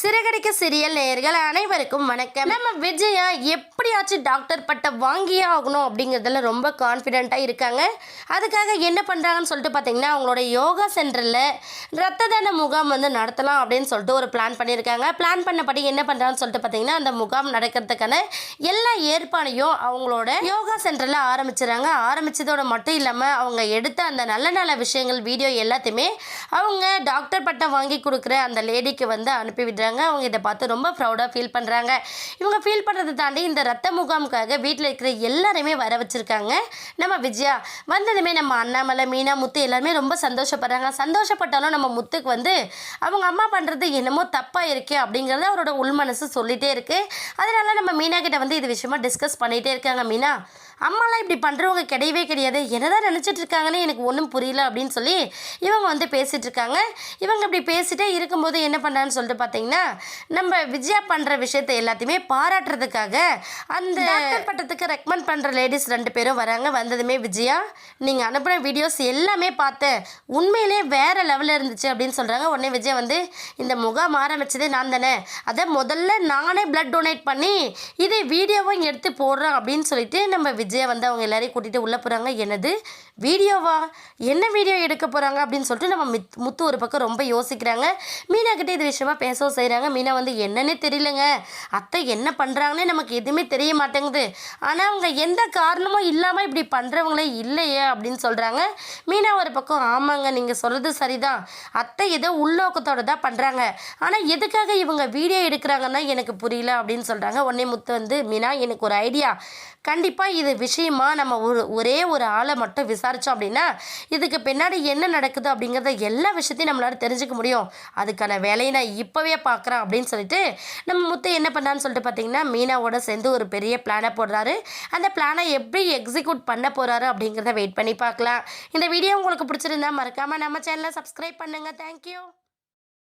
Siragadikka serial நேயர்கள் அனைவருக்கும் வணக்கம். நம்ம விஜயா எப்படியாச்சும் டாக்டர் பட்டம் வாங்கியே ஆகணும் அப்படிங்கிறதுல ரொம்ப கான்ஃபிடென்ட்டாக இருக்காங்க. அதுக்காக என்ன பண்ணுறாங்கன்னு சொல்லிட்டு பார்த்தீங்கன்னா, அவங்களோட யோகா சென்டரில் ரத்த தான முகாம் நடத்தலாம் அப்படின்னு சொல்லிட்டு ஒரு பிளான் பண்ணியிருக்காங்க. பிளான் பண்ணபடி என்ன பண்ணுறாங்கன்னு சொல்லிட்டு பார்த்தீங்கன்னா, அந்த முகாம் நடக்கிறதுக்கான எல்லா ஏற்பாடையும் அவங்களோட யோகா சென்டரில் ஆரம்பிச்சிடறாங்க. ஆரம்பித்ததோடு மட்டும் இல்லாமல் அவங்க எடுத்த அந்த நல்ல நல்ல விஷயங்கள் வீடியோ எல்லாத்தையுமே அவங்க டாக்டர் பட்டம் வாங்கி கொடுக்குற அந்த லேடிக்கு அனுப்பி விடுறாங்க. அவங்க இதை பார்த்து ரொம்ப ப்ரௌடாக ஃபீல் பண்ணுறாங்க. இவங்க ஃபீல் பண்ணுறதை தாண்டி இந்த ரத்த முகாமுக்காக வீட்டில் இருக்கிற எல்லாருமே வர வச்சுருக்காங்க. நம்ம விஜயா வந்ததுமே நம்ம அண்ணாமலை, மீனா, முத்து எல்லாருமே ரொம்ப சந்தோஷப்படுறாங்க. சந்தோஷப்பட்டாலும் நம்ம முத்துக்கு அவங்க அம்மா பண்ணுறது என்னமோ தப்பாக இருக்கே அப்படிங்கிறத அவரோட உள்மனசு சொல்லிகிட்டே இருக்குது. அதனால் நம்ம மீனா கிட்ட இது விஷயமா டிஸ்கஸ் பண்ணிகிட்டே இருக்காங்க. மீனா, அம்மாலாம் இப்படி பண்ணுறவங்க கிடையவே கிடையாது, என்னதான் நினச்சிட்டு இருக்காங்கன்னு எனக்கு ஒன்றும் புரியல அப்படின்னு சொல்லி இவங்க பேசிகிட்டு இருக்காங்க. இவங்க இப்படி பேசிகிட்டே இருக்கும்போது என்ன பண்ணுறான்னு சொல்லிட்டு பார்த்தீங்கன்னா, நம்ம விஜயா பண்ணுற விஷயத்தை எல்லாத்தையுமே பாராட்டுறதுக்காக அந்த டாக்டர் பட்டத்துக்கு ரெக்கமெண்ட் பண்ணுற லேடிஸ் 2 பேரும் வராங்க. வந்ததுமே விஜயா, நீங்கள் அனுப்பின வீடியோஸ் எல்லாமே பார்த்தேன், உண்மையிலே வேறு லெவலில் இருந்துச்சு அப்படின்னு சொல்கிறாங்க. உடனே விஜயா இந்த முகாம் ஆரம்பித்ததே நான் தானே, அதை முதல்ல நானே பிளட் டொனேட் பண்ணி இதை வீடியோவும் எடுத்து போடுறேன் அப்படின்னு சொல்லிட்டு நம்ம விஜயா அவங்க எல்லாரையும் கூட்டிகிட்டு உள்ளே போகிறாங்க. என்னது வீடியோவா, என்ன வீடியோ எடுக்க போகிறாங்க அப்படின்னு சொல்லிட்டு நம்ம முத்து ஒரு பக்கம் ரொம்ப யோசிக்கிறாங்க. மீனா கிட்டே இது விஷயமா பேசவும் செய்கிறாங்க. மீனா என்னன்னே தெரியலங்க, அத்தை என்ன பண்ணுறாங்கன்னே நமக்கு எதுவுமே தெரிய மாட்டேங்குது, ஆனால் அவங்க எந்த காரணமும் இல்லாமல் இப்படி பண்ணுறவங்களே இல்லையே அப்படின்னு சொல்கிறாங்க. மீனா ஒரு பக்கம், ஆமாங்க நீங்கள் சொல்கிறது சரிதான், அத்தை ஏதோ உள்நோக்கத்தோடு தான் பண்ணுறாங்க, ஆனால் எதுக்காக இவங்க வீடியோ எடுக்கிறாங்கன்னா எனக்கு புரியல அப்படின்னு சொல்கிறாங்க. உடனே முத்து மீனா, எனக்கு ஒரு ஐடியா, கண்டிப்பாக இது விஷயமா நம்ம ஒரே ஒரு ஆளை மட்டும் விசாரித்தோம் அப்படின்னா இதுக்கு பின்னாடி என்ன நடக்குது அப்படிங்கிறத எல்லா விஷயத்தையும் நம்மளால் தெரிஞ்சுக்க முடியும். அதுக்கான வேலையை நான் இப்போவே பார்க்குறேன் அப்படின்னு சொல்லிட்டு நம்ம முத்து என்ன பண்ணான்னு சொல்லிட்டு பார்த்தீங்கன்னா, மீனாவோட சேர்ந்து ஒரு பெரிய பிளானை போடுறாரு. அந்த பிளானை எப்படி எக்ஸிக்யூட் பண்ண போகிறாரு அப்படிங்கிறத வெயிட் பண்ணி பார்க்கலாம். இந்த வீடியோ உங்களுக்கு பிடிச்சிருந்தா மறக்காமல் நம்ம சேனலை சப்ஸ்கிரைப் பண்ணுங்கள். தேங்க்யூ.